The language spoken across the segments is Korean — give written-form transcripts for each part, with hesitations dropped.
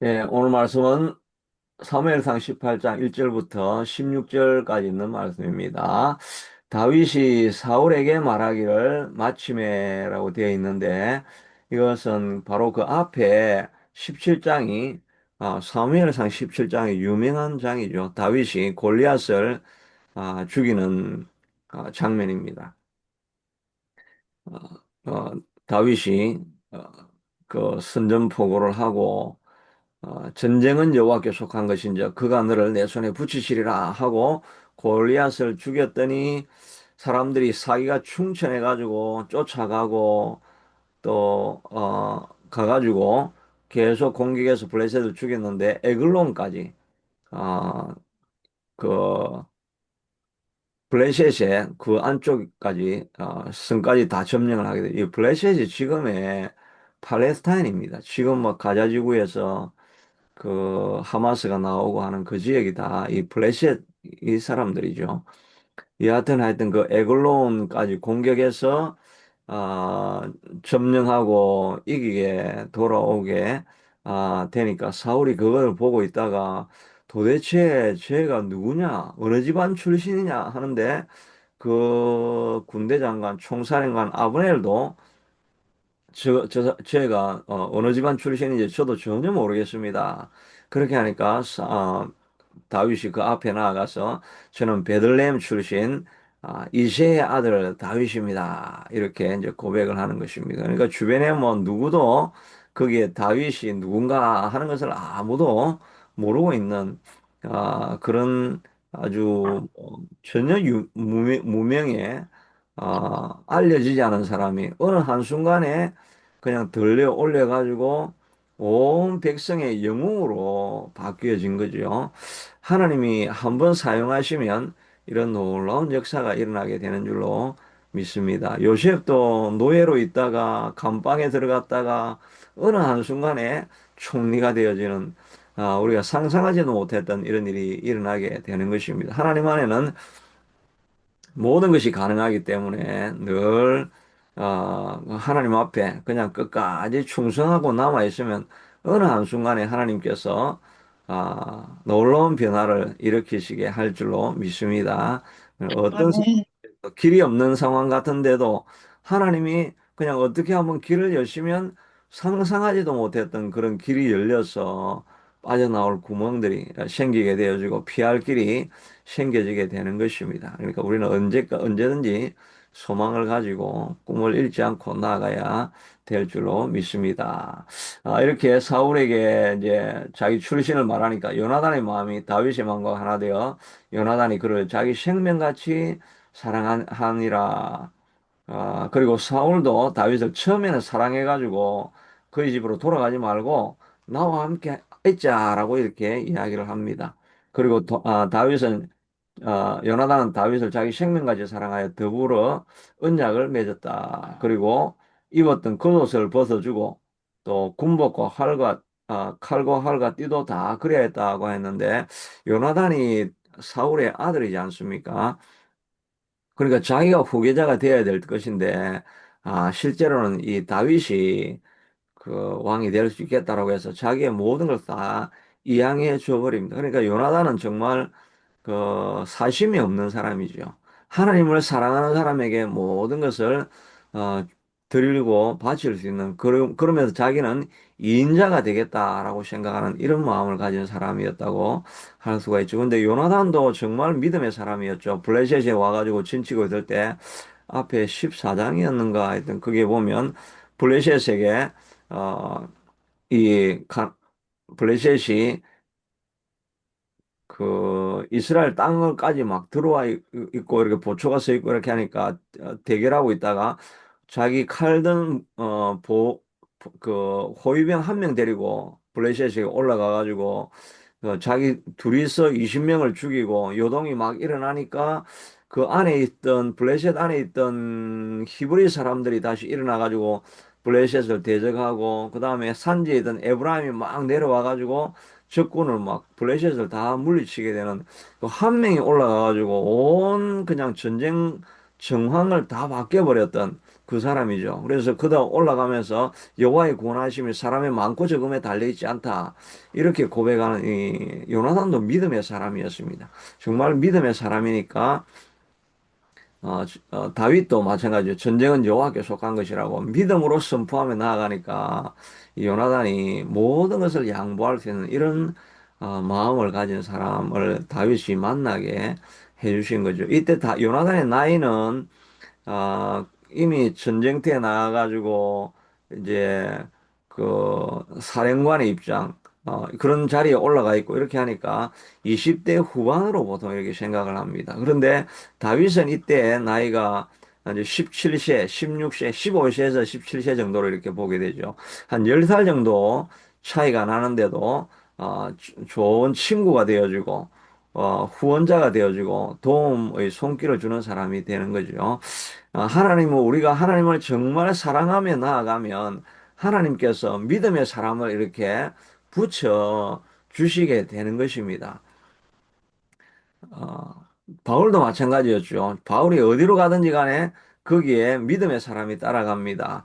네, 오늘 말씀은 사무엘상 18장 1절부터 16절까지 있는 말씀입니다. 다윗이 사울에게 말하기를 마침에라고 되어 있는데 이것은 바로 그 앞에 17장이 사무엘상 17장이 유명한 장이죠. 다윗이 골리앗을 죽이는 장면입니다. 어, 다윗이 어, 그 선전포고를 하고 전쟁은 여호와께 속한 것인지 그가 너를 내 손에 붙이시리라 하고 골리앗을 죽였더니 사람들이 사기가 충천해 가지고 쫓아가고 또 가가지고 계속 공격해서 블레셋을 죽였는데 에글론까지 어, 그 블레셋의 그 안쪽까지 성까지 다 점령을 하게 돼요. 이 블레셋이 지금의 팔레스타인입니다. 지금 뭐 가자 지구에서 그 하마스가 나오고 하는 그 지역이 다 이 블레셋 이 사람들이죠. 여하튼 하여튼 그 에글론까지 공격해서 아 점령하고 이기게 돌아오게 되니까 사울이 그걸 보고 있다가 도대체 쟤가 누구냐 어느 집안 출신이냐 하는데 그 군대 장관 총사령관 아브넬도 제가 어느 집안 출신인지 저도 전혀 모르겠습니다. 그렇게 하니까 다윗이 그 앞에 나아가서 저는 베들레헴 출신 이새의 아들 다윗입니다. 이렇게 이제 고백을 하는 것입니다. 그러니까 주변에 뭐 누구도 거기에 다윗이 누군가 하는 것을 아무도 모르고 있는 그런 아주 전혀 무명의 알려지지 않은 사람이 어느 한순간에 그냥 들려 올려가지고 온 백성의 영웅으로 바뀌어진 거죠. 하나님이 한번 사용하시면 이런 놀라운 역사가 일어나게 되는 줄로 믿습니다. 요셉도 노예로 있다가 감방에 들어갔다가 어느 한순간에 총리가 되어지는 우리가 상상하지도 못했던 이런 일이 일어나게 되는 것입니다. 하나님 안에는 모든 것이 가능하기 때문에 늘 하나님 앞에 그냥 끝까지 충성하고 남아 있으면 어느 한순간에 하나님께서 놀라운 변화를 일으키시게 할 줄로 믿습니다. 어떤 아멘. 길이 없는 상황 같은데도 하나님이 그냥 어떻게 한번 길을 여시면 상상하지도 못했던 그런 길이 열려서 빠져나올 구멍들이 생기게 되어지고 피할 길이 생겨지게 되는 것입니다. 그러니까 우리는 언제든지 소망을 가지고 꿈을 잃지 않고 나아가야 될 줄로 믿습니다. 이렇게 사울에게 이제 자기 출신을 말하니까 요나단의 마음이 다윗의 마음과 하나 되어 요나단이 그를 자기 생명같이 사랑하니라. 그리고 사울도 다윗을 처음에는 사랑해가지고 그의 집으로 돌아가지 말고 나와 함께 있자라고 이렇게 이야기를 합니다. 그리고 다윗은 요나단은 다윗을 자기 생명까지 사랑하여 더불어 언약을 맺었다. 그리고 입었던 겉옷을 벗어주고 또 군복과 칼과 활과 띠도 다 그려야 했다고 했는데 요나단이 사울의 아들이지 않습니까? 그러니까 자기가 후계자가 되어야 될 것인데, 실제로는 이 다윗이 그 왕이 될 수 있겠다라고 해서 자기의 모든 걸 다 이양해 줘버립니다. 그러니까 요나단은 정말 그 사심이 없는 사람이죠. 하나님을 사랑하는 사람에게 모든 것을 어, 드리고 바칠 수 있는 그러면서 자기는 이인자가 되겠다라고 생각하는 이런 마음을 가진 사람이었다고 할 수가 있죠. 근데 요나단도 정말 믿음의 사람이었죠. 블레셋에 와가지고 진치고 있을 때 앞에 14장이었는가 하여튼 그게 보면 블레셋에게 어, 이 블레셋이 그 이스라엘 땅을까지 막 들어와 있고 이렇게 보초가 서 있고 이렇게 하니까 대결하고 있다가 자기 칼든 그 호위병 한 명 데리고 블레셋에 올라가 가지고 자기 둘이서 20명을 죽이고 요동이 막 일어나니까 그 안에 있던 블레셋 안에 있던 히브리 사람들이 다시 일어나 가지고 블레셋을 대적하고 그다음에 산지에 있던 에브라임이 막 내려와 가지고 적군을 막 블레셋을 다 물리치게 되는 그 한 명이 올라가 가지고 온 그냥 전쟁 정황을 다 바뀌어 버렸던 그 사람이죠. 그래서 그다 올라가면서 여호와의 구원하심이 사람의 많고 적음에 달려 있지 않다. 이렇게 고백하는 이 요나단도 믿음의 사람이었습니다. 정말 믿음의 사람이니까 다윗도 마찬가지로 전쟁은 여호와께 속한 것이라고 믿음으로 선포하며 나아가니까 이 요나단이 모든 것을 양보할 수 있는 이런 마음을 가진 사람을 다윗이 만나게 해주신 거죠. 이때 요나단의 나이는 이미 전쟁터에 나가가지고, 이제, 사령관의 입장, 그런 자리에 올라가 있고, 이렇게 하니까 20대 후반으로 보통 이렇게 생각을 합니다. 그런데 다윗은 이때 나이가 이제 17세, 16세, 15세에서 17세 정도로 이렇게 보게 되죠. 한 10살 정도 차이가 나는데도, 좋은 친구가 되어주고, 후원자가 되어주고, 도움의 손길을 주는 사람이 되는 거죠. 하나님은 우리가 하나님을 정말 사랑하며 나아가면 하나님께서 믿음의 사람을 이렇게 붙여 주시게 되는 것입니다. 어, 바울도 마찬가지였죠. 바울이 어디로 가든지 간에 거기에 믿음의 사람이 따라갑니다.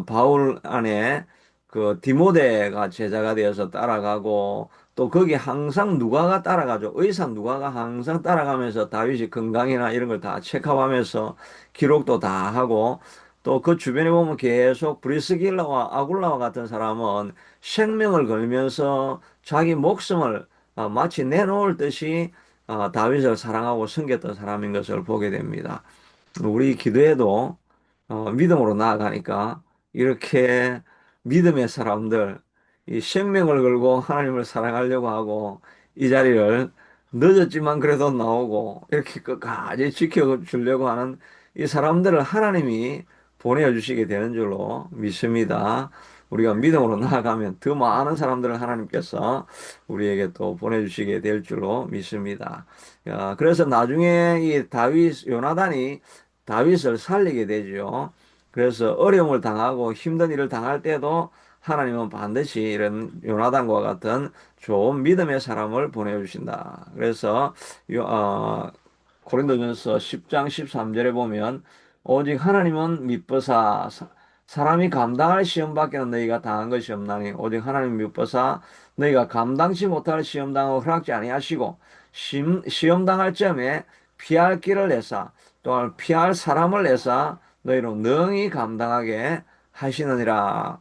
바울 안에 그 디모데가 제자가 되어서 따라가고 또 거기 항상 누가가 따라가죠. 의사 누가가 항상 따라가면서 다윗이 건강이나 이런 걸 다 체크하면서 기록도 다 하고 또 그 주변에 보면 계속 브리스길라와 아굴라와 같은 사람은 생명을 걸면서 자기 목숨을 마치 내놓을 듯이 다윗을 사랑하고 섬겼던 사람인 것을 보게 됩니다. 우리 기도에도 믿음으로 나아가니까 이렇게 믿음의 사람들, 이 생명을 걸고 하나님을 사랑하려고 하고 이 자리를 늦었지만 그래도 나오고 이렇게 끝까지 지켜주려고 하는 이 사람들을 하나님이 보내주시게 되는 줄로 믿습니다. 우리가 믿음으로 나아가면 더 많은 사람들을 하나님께서 우리에게 또 보내주시게 될 줄로 믿습니다. 그래서 나중에 이 요나단이 다윗을 살리게 되죠. 그래서 어려움을 당하고 힘든 일을 당할 때도 하나님은 반드시 이런 요나단과 같은 좋은 믿음의 사람을 보내주신다. 그래서 고린도전서 10장 13절에 보면 오직 하나님은 미쁘사 사람이 감당할 시험밖에는 너희가 당한 것이 없나니 오직 하나님 미쁘사 너희가 감당치 못할 시험 당하고 허락지 아니하시고 시험 당할 점에 피할 길을 내사 또한 피할 사람을 내사 너희로 능히 감당하게 하시느니라.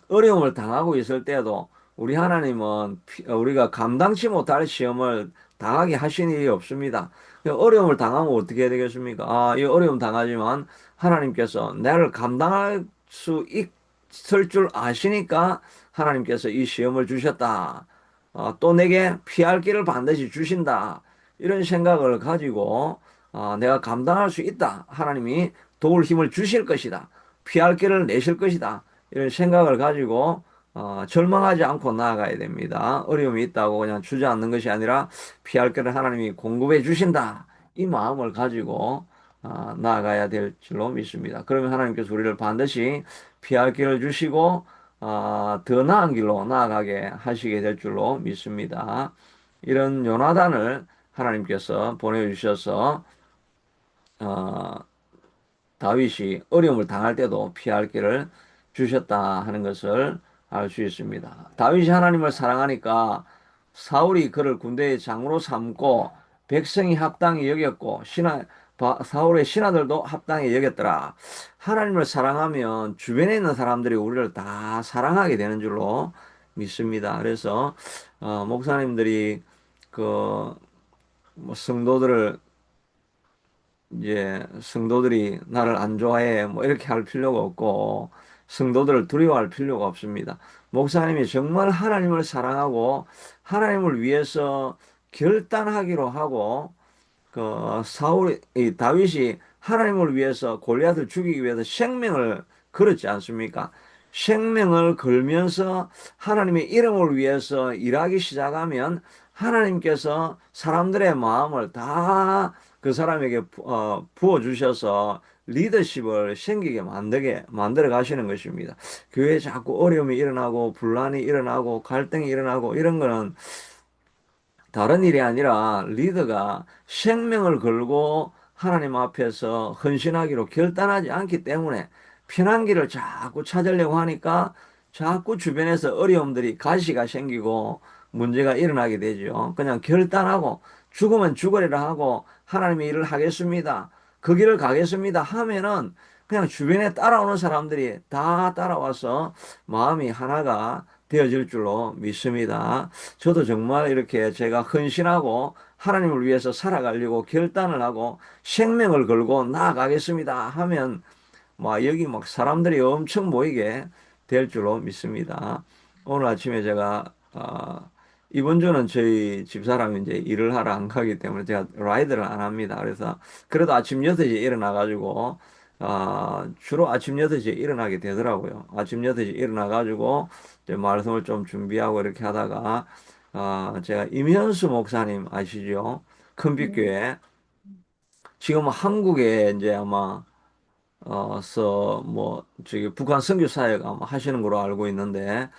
어려움을 당하고 있을 때도 우리 하나님은 우리가 감당치 못할 시험을 당하게 하시는 일이 없습니다. 어려움을 당하면 어떻게 해야 되겠습니까? 이 어려움 당하지만 하나님께서 나를 감당할 수 있을 줄 아시니까 하나님께서 이 시험을 주셨다. 또 내게 피할 길을 반드시 주신다. 이런 생각을 가지고 내가 감당할 수 있다. 하나님이 도울 힘을 주실 것이다. 피할 길을 내실 것이다. 이런 생각을 가지고 절망하지 않고 나아가야 됩니다. 어려움이 있다고 그냥 주저앉는 것이 아니라 피할 길을 하나님이 공급해 주신다. 이 마음을 가지고 나아가야 될 줄로 믿습니다. 그러면 하나님께서 우리를 반드시 피할 길을 주시고 더 나은 길로 나아가게 하시게 될 줄로 믿습니다. 이런 요나단을 하나님께서 보내주셔서 어, 다윗이 어려움을 당할 때도 피할 길을 주셨다 하는 것을 알 수 있습니다. 다윗이 하나님을 사랑하니까 사울이 그를 군대의 장으로 삼고 백성이 합당히 여겼고 사울의 신하들도 합당히 여겼더라. 하나님을 사랑하면 주변에 있는 사람들이 우리를 다 사랑하게 되는 줄로 믿습니다. 그래서 목사님들이 그 뭐 성도들을 이제 성도들이 나를 안 좋아해 뭐 이렇게 할 필요가 없고 성도들을 두려워할 필요가 없습니다. 목사님이 정말 하나님을 사랑하고 하나님을 위해서 결단하기로 하고 이 다윗이 하나님을 위해서 골리앗을 죽이기 위해서 생명을 걸었지 않습니까? 생명을 걸면서 하나님의 이름을 위해서 일하기 시작하면 하나님께서 사람들의 마음을 다 그 사람에게 부어 주셔서 리더십을 생기게 만들어 가시는 것입니다. 교회에 자꾸 어려움이 일어나고 분란이 일어나고 갈등이 일어나고 이런 거는 다른 일이 아니라 리더가 생명을 걸고 하나님 앞에서 헌신하기로 결단하지 않기 때문에 편한 길을 자꾸 찾으려고 하니까 자꾸 주변에서 어려움들이 가시가 생기고 문제가 일어나게 되죠. 그냥 결단하고 죽으면 죽으리라 하고 하나님의 일을 하겠습니다. 그 길을 가겠습니다 하면은 그냥 주변에 따라오는 사람들이 다 따라와서 마음이 하나가 되어질 줄로 믿습니다. 저도 정말 이렇게 제가 헌신하고 하나님을 위해서 살아가려고 결단을 하고 생명을 걸고 나아가겠습니다 하면 막 여기 막 사람들이 엄청 모이게 될 줄로 믿습니다. 오늘 아침에 제가 이번 주는 저희 집사람이 이제 일을 하러 안 가기 때문에 제가 라이드를 안 합니다. 그래서 그래도 아침 6시에 일어나 가지고 주로 아침 6시에 일어나게 되더라고요. 아침 6시에 일어나 가지고 이제 말씀을 좀 준비하고 이렇게 하다가 제가 임현수 목사님 아시죠? 네. 큰빛교회 지금 한국에 이제 아마 저기 북한 선교사역 아마 하시는 걸로 알고 있는데,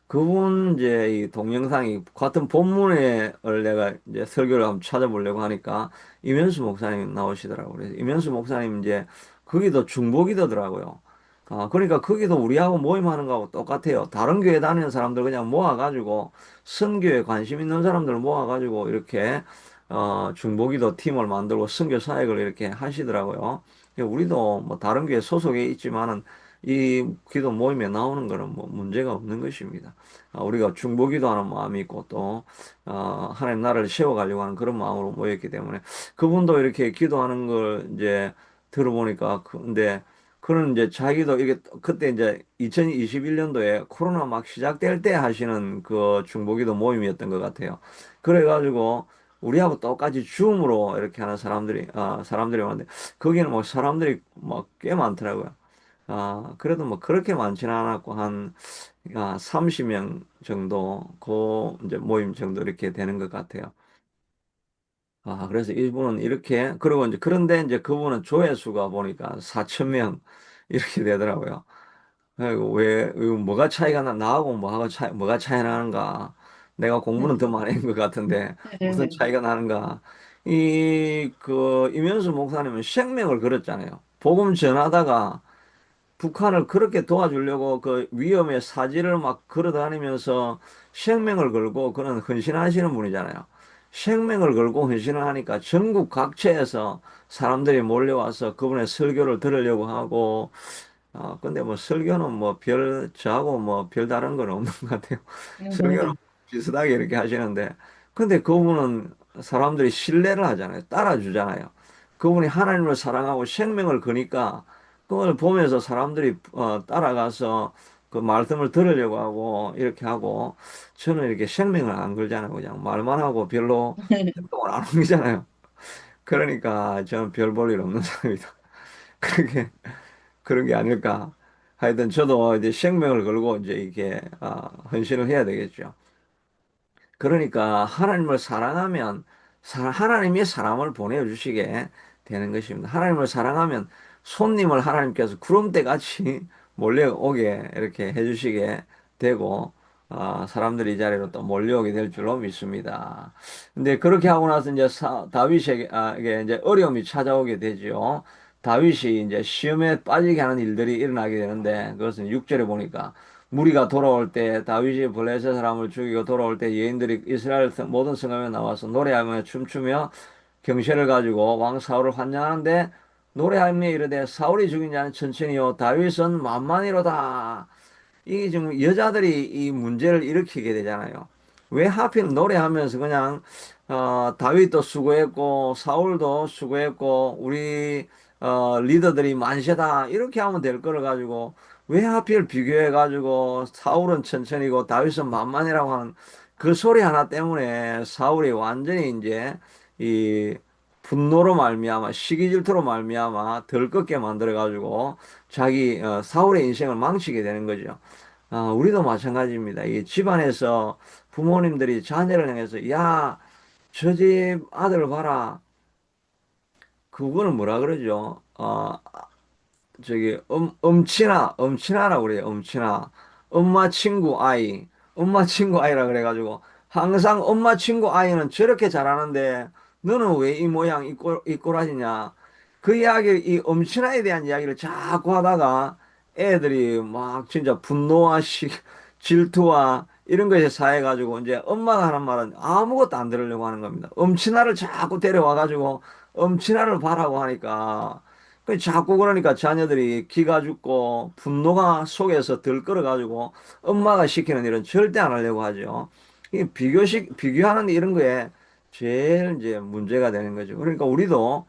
그분 이제 이 동영상이 같은 본문을 내가 이제 설교를 한번 찾아보려고 하니까 임현수 목사님 나오시더라고요. 그래서 임현수 목사님 이제 거기도 중보기도더라고요. 그러니까 거기도 우리하고 모임하는 거하고 똑같아요. 다른 교회 다니는 사람들 그냥 모아가지고 선교에 관심 있는 사람들 모아가지고 이렇게 중보기도 팀을 만들고 선교 사역을 이렇게 하시더라고요. 우리도 뭐 다른 교회 소속에 있지만은 이 기도 모임에 나오는 거는 뭐 문제가 없는 것입니다. 우리가 중보기도 하는 마음이 있고 또 하나님 나라를 세워가려고 하는 그런 마음으로 모였기 때문에 그분도 이렇게 기도하는 걸 이제 들어보니까 근데 그는 이제 자기도 이게 그때 이제 2021년도에 코로나 막 시작될 때 하시는 그 중보기도 모임이었던 것 같아요. 그래가지고 우리하고 똑같이 줌으로 이렇게 하는 사람들이 많은데 거기는 뭐 사람들이 막 꽤 많더라고요. 그래도 뭐 그렇게 많지는 않았고, 30명 정도, 이제 모임 정도 이렇게 되는 것 같아요. 그래서 이분은 이렇게, 그리고 이제, 그런데 이제 그분은 조회수가 보니까 4천 명 이렇게 되더라고요. 그리고 뭐가 차이가 나하고 뭐가 차이 나는가. 내가 공부는 더 많이 한 것 같은데, 무슨 차이가 나는가. 임현수 목사님은 생명을 걸었잖아요. 복음 전하다가, 북한을 그렇게 도와주려고 그 위험의 사지를 막 걸어 다니면서 생명을 걸고 그는 헌신하시는 분이잖아요. 생명을 걸고 헌신을 하니까 전국 각처에서 사람들이 몰려와서 그분의 설교를 들으려고 하고, 근데 뭐 설교는 뭐 저하고 뭐 별 다른 건 없는 것 같아요. 설교는 비슷하게 이렇게 하시는데, 근데 그분은 사람들이 신뢰를 하잖아요. 따라주잖아요. 그분이 하나님을 사랑하고 생명을 거니까 그걸 보면서 사람들이 따라가서 그 말씀을 들으려고 하고 이렇게 하고, 저는 이렇게 생명을 안 걸잖아요. 그냥 말만 하고 별로 행동을 안 옮기잖아요. 그러니까 저는 별 볼 일 없는 사람이다. 그게 그런 게 아닐까. 하여튼 저도 이제 생명을 걸고 이제 이게 헌신을 해야 되겠죠. 그러니까 하나님을 사랑하면 하나님이 사람을 보내주시게 되는 것입니다. 하나님을 사랑하면 손님을 하나님께서 구름대 같이 몰려오게 이렇게 해주시게 되고 사람들이 이 자리로 또 몰려오게 될 줄로 믿습니다. 근데 그렇게 하고 나서 이제 다윗에게 이제 어려움이 찾아오게 되죠. 다윗이 이제 시험에 빠지게 하는 일들이 일어나게 되는데 그것은 6절에 보니까 무리가 돌아올 때 다윗이 블레셋 사람을 죽이고 돌아올 때 여인들이 이스라엘 모든 성읍에 나와서 노래하며 춤추며 경세를 가지고 왕 사울을 환영하는데 노래하며 이르되 사울이 죽인 자는 천천히요 다윗은 만만히로다. 이게 지금 여자들이 이 문제를 일으키게 되잖아요. 왜 하필 노래하면서 그냥 다윗도 수고했고 사울도 수고했고 우리 리더들이 만세다 이렇게 하면 될 거를 가지고 왜 하필 비교해 가지고 사울은 천천히고 다윗은 만만이라고 하는 그 소리 하나 때문에 사울이 완전히 이제 이 분노로 말미암아 시기 질투로 말미암아 덜컥게 만들어 가지고 자기 사울의 인생을 망치게 되는 거죠. 우리도 마찬가지입니다. 이 집안에서 부모님들이 자녀를 향해서, 야, 저 집 아들 봐라. 그거는 뭐라 그러죠? 엄친아라고 그래요. 엄친아. 엄마 친구 아이. 엄마 친구 아이라 그래가지고, 항상 엄마 친구 아이는 저렇게 잘하는데, 너는 왜 이 모양, 이 꼬라지냐? 그 이야기, 이 엄친아에 대한 이야기를 자꾸 하다가 애들이 막 진짜 분노와 질투와 이런 것에 쌓여가지고 이제 엄마가 하는 말은 아무것도 안 들으려고 하는 겁니다. 엄친아를 자꾸 데려와가지고 엄친아를 봐라고 하니까 그 자꾸 그러니까 자녀들이 기가 죽고 분노가 속에서 들끓어가지고 엄마가 시키는 일은 절대 안 하려고 하죠. 이 비교하는 이런 거에 제일 이제 문제가 되는 거죠. 그러니까 우리도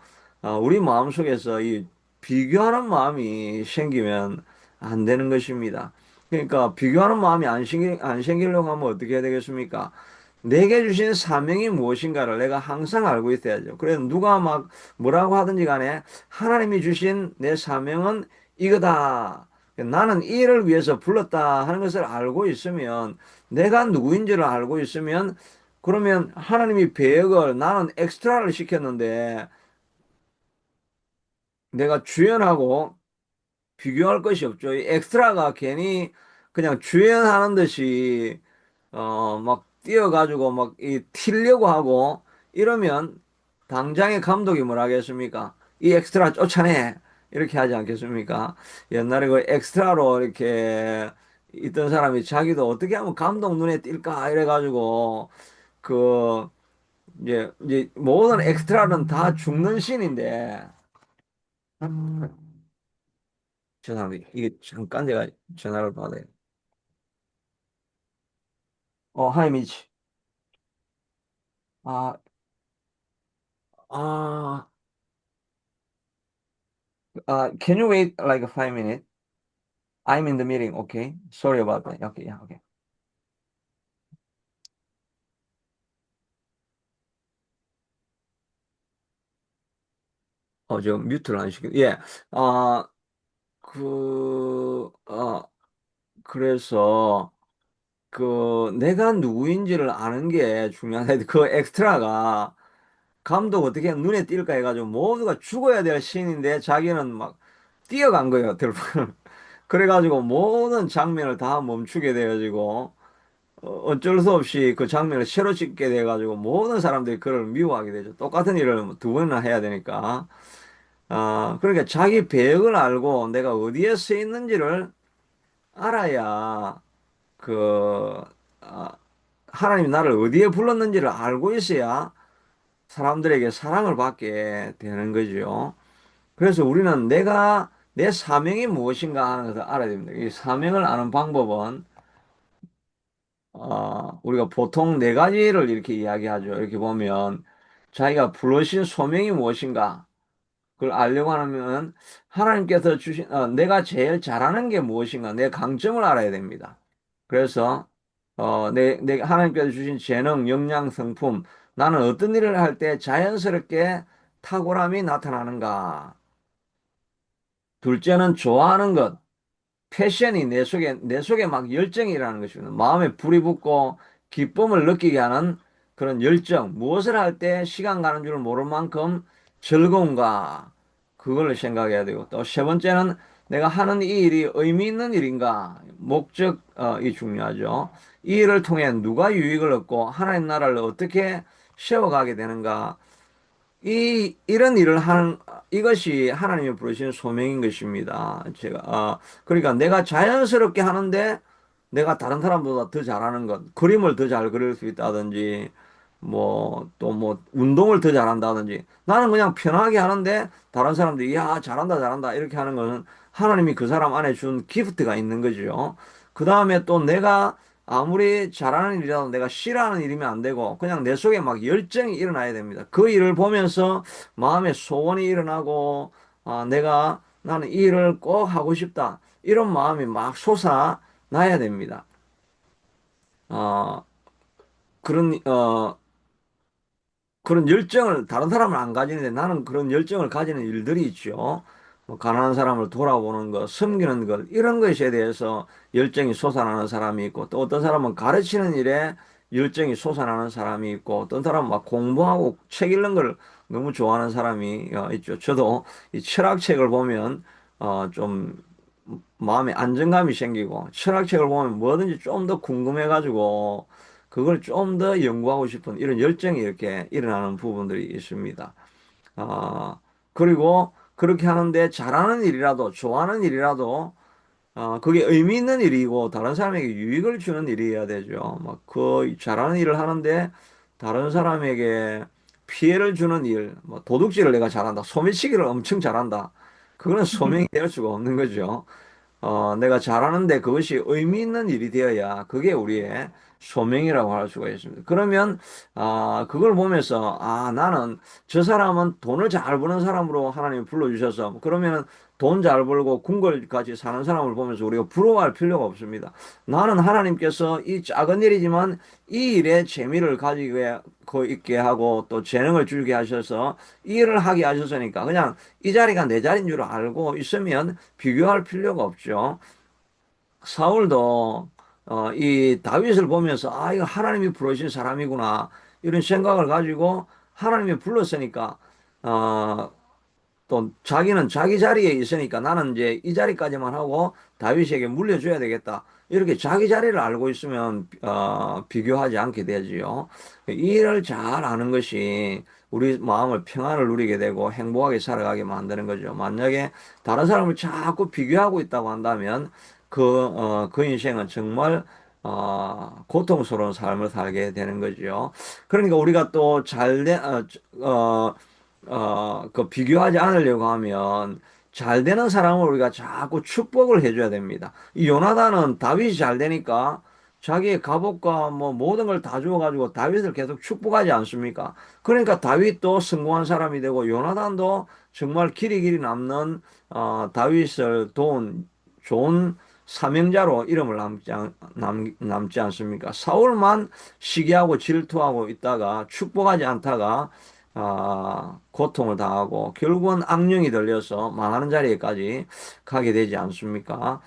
우리 마음속에서 이 비교하는 마음이 생기면 안 되는 것입니다. 그러니까 비교하는 마음이 안 생기려고 하면 어떻게 해야 되겠습니까? 내게 주신 사명이 무엇인가를 내가 항상 알고 있어야죠. 그래서 누가 막 뭐라고 하든지 간에 하나님이 주신 내 사명은 이거다. 나는 이 일을 위해서 불렀다 하는 것을 알고 있으면 내가 누구인지를 알고 있으면 그러면 하나님이 배역을 나는 엑스트라를 시켰는데 내가 주연하고 비교할 것이 없죠. 이 엑스트라가 괜히 그냥 주연하는 듯이 막 뛰어가지고 막 이 튀려고 하고 이러면 당장의 감독이 뭐라 하겠습니까? 이 엑스트라 쫓아내 이렇게 하지 않겠습니까? 옛날에 그 엑스트라로 이렇게 있던 사람이 자기도 어떻게 하면 감독 눈에 띌까 이래가지고 그 이제 모든 엑스트라는 다 죽는 씬인데 죄송합니다. 이게 잠깐 제가 전화를 받아요. 하이 미치. 아, 아, can you wait like 5 minutes? I'm in the meeting. Okay. Sorry about that. Okay, yeah, okay. 저 뮤트를 안 시켜. 예. 아, 그, 그래서 내가 누구인지를 아는 게 중요한데 그 엑스트라가 감독 어떻게 눈에 띌까 해가지고 모두가 죽어야 될 씬인데 자기는 막 뛰어간 거예요. 들판. 그래가지고 모든 장면을 다 멈추게 돼가지고 어쩔 수 없이 그 장면을 새로 찍게 돼가지고 모든 사람들이 그를 미워하게 되죠. 똑같은 일을 두 번이나 해야 되니까. 그러니까 자기 배역을 알고 내가 어디에 서 있는지를 알아야 그, 아, 하나님이 나를 어디에 불렀는지를 알고 있어야 사람들에게 사랑을 받게 되는 거죠. 그래서 우리는 내 사명이 무엇인가 하는 것을 알아야 됩니다. 이 사명을 아는 방법은 우리가 보통 네 가지를 이렇게 이야기하죠. 이렇게 보면 자기가 부르신 소명이 무엇인가 그걸 알려고 하면 하나님께서 주신 내가 제일 잘하는 게 무엇인가 내 강점을 알아야 됩니다. 그래서 내 하나님께서 주신 재능, 역량, 성품 나는 어떤 일을 할 때 자연스럽게 탁월함이 나타나는가. 둘째는 좋아하는 것. 패션이 내 속에 막 열정이라는 것입니다. 마음에 불이 붙고 기쁨을 느끼게 하는 그런 열정. 무엇을 할 때 시간 가는 줄 모를 만큼 즐거운가. 그걸 생각해야 되고. 또 세 번째는 내가 하는 이 일이 의미 있는 일인가. 목적이 중요하죠. 이 일을 통해 누가 유익을 얻고 하나님 나라를 어떻게 세워가게 되는가. 이런 일을 하는, 이것이 하나님이 부르신 소명인 것입니다. 그러니까 내가 자연스럽게 하는데 내가 다른 사람보다 더 잘하는 것, 그림을 더 잘 그릴 수 있다든지, 또 운동을 더 잘한다든지, 나는 그냥 편하게 하는데 다른 사람들이, 야, 잘한다, 잘한다, 이렇게 하는 거는 하나님이 그 사람 안에 준 기프트가 있는 거죠. 그 다음에 또 내가 아무리 잘하는 일이라도 내가 싫어하는 일이면 안 되고 그냥 내 속에 막 열정이 일어나야 됩니다. 그 일을 보면서 마음에 소원이 일어나고 나는 이 일을 꼭 하고 싶다. 이런 마음이 막 솟아나야 됩니다. 어, 그런 그런 열정을 다른 사람은 안 가지는데 나는 그런 열정을 가지는 일들이 있죠. 가난한 사람을 돌아보는 것, 섬기는 것, 이런 것에 대해서 열정이 솟아나는 사람이 있고, 또 어떤 사람은 가르치는 일에 열정이 솟아나는 사람이 있고, 어떤 사람은 막 공부하고 책 읽는 걸 너무 좋아하는 사람이 있죠. 저도 이 철학책을 보면, 좀 마음에 안정감이 생기고, 철학책을 보면 뭐든지 좀 더 궁금해가지고, 그걸 좀 더 연구하고 싶은 이런 열정이 이렇게 일어나는 부분들이 있습니다. 아, 그리고 그렇게 하는데 잘하는 일이라도, 좋아하는 일이라도, 그게 의미 있는 일이고, 다른 사람에게 유익을 주는 일이어야 되죠. 막, 그, 잘하는 일을 하는데, 다른 사람에게 피해를 주는 일, 뭐, 도둑질을 내가 잘한다, 소매치기를 엄청 잘한다. 그거는 소명이 될 수가 없는 거죠. 내가 잘하는데 그것이 의미 있는 일이 되어야 그게 우리의 소명이라고 할 수가 있습니다. 그러면, 그걸 보면서, 나는 저 사람은 돈을 잘 버는 사람으로 하나님이 불러주셔서, 그러면은 돈 잘 벌고 궁궐같이 사는 사람을 보면서 우리가 부러워할 필요가 없습니다. 나는 하나님께서 이 작은 일이지만 이 일에 재미를 가지고 있게 하고 또 재능을 주게 하셔서 이 일을 하게 하셨으니까 그냥 이 자리가 내 자리인 줄 알고 있으면 비교할 필요가 없죠. 사울도 이 다윗을 보면서 이거 하나님이 부르신 사람이구나 이런 생각을 가지고 하나님이 불렀으니까 어, 또 자기는 자기 자리에 있으니까 나는 이제 이 자리까지만 하고 다윗에게 물려줘야 되겠다. 이렇게 자기 자리를 알고 있으면 비교하지 않게 되지요. 이 일을 잘 아는 것이 우리 마음을 평안을 누리게 되고 행복하게 살아가게 만드는 거죠. 만약에 다른 사람을 자꾸 비교하고 있다고 한다면 그 인생은 정말 고통스러운 삶을 살게 되는 거죠. 그러니까 우리가 또 그 비교하지 않으려고 하면 잘 되는 사람을 우리가 자꾸 축복을 해줘야 됩니다. 이 요나단은 다윗이 잘 되니까 자기의 갑옷과 뭐 모든 걸 다 주어가지고 다윗을 계속 축복하지 않습니까? 그러니까 다윗도 성공한 사람이 되고 요나단도 정말 길이 남는 다윗을 도운 좋은 사명자로 이름을 남지 않습니까? 사울만 시기하고 질투하고 있다가 축복하지 않다가 고통을 당하고 결국은 악령이 들려서 망하는 자리에까지 가게 되지 않습니까?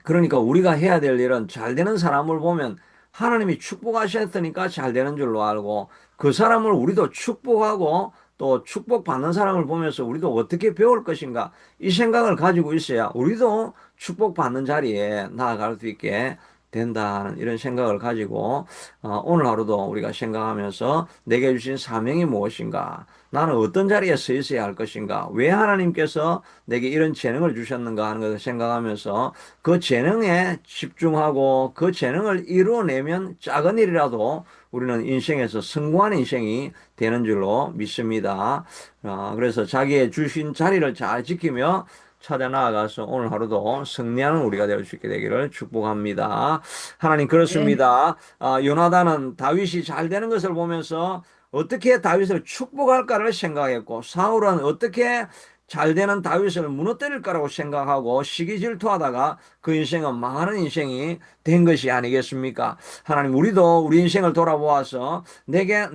그러니까 우리가 해야 될 일은 잘 되는 사람을 보면 하나님이 축복하셨으니까 잘 되는 줄로 알고 그 사람을 우리도 축복하고 또 축복받는 사람을 보면서 우리도 어떻게 배울 것인가 이 생각을 가지고 있어야 우리도 축복받는 자리에 나아갈 수 있게 된다는 이런 생각을 가지고 오늘 하루도 우리가 생각하면서 내게 주신 사명이 무엇인가 나는 어떤 자리에 서 있어야 할 것인가 왜 하나님께서 내게 이런 재능을 주셨는가 하는 것을 생각하면서 그 재능에 집중하고 그 재능을 이루어내면 작은 일이라도 우리는 인생에서 성공한 인생이 되는 줄로 믿습니다. 그래서 자기의 주신 자리를 잘 지키며 찾아 나아가서 오늘 하루도 승리하는 우리가 될 수 있게 되기를 축복합니다. 하나님 네, 그렇습니다. 요나단은 다윗이 잘 되는 것을 보면서 어떻게 다윗을 축복할까를 생각했고 사울은 어떻게 잘 되는 다윗을 무너뜨릴 거라고 생각하고 시기 질투하다가 그 인생은 망하는 인생이 된 것이 아니겠습니까? 하나님, 우리도 우리 인생을 돌아보아서 내가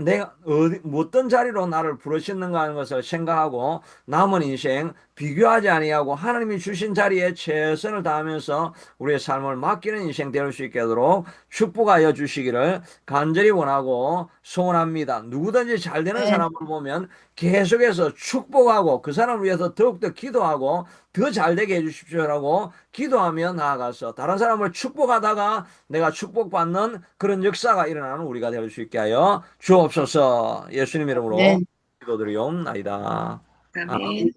어떤 자리로 나를 부르셨는가 하는 것을 생각하고 남은 인생 비교하지 아니하고 하나님이 주신 자리에 최선을 다하면서 우리의 삶을 맡기는 인생 될 수 있게 하도록 축복하여 주시기를 간절히 원하고 소원합니다. 누구든지 잘 되는 네, 사람을 보면 계속해서 축복하고 그 사람을 위해서 더욱더 기도하고 더 잘되게 해주십시오라고 기도하며 나아가서 다른 사람을 축복하다가 내가 축복받는 그런 역사가 일어나는 우리가 될 수 있게 하여 주옵소서. 예수님 이름으로 네, 기도드리옵나이다. 아멘, 아멘.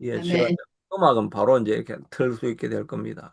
예, 제가 아멘. 음악은 바로 이제 이렇게 틀 수 있게 될 겁니다.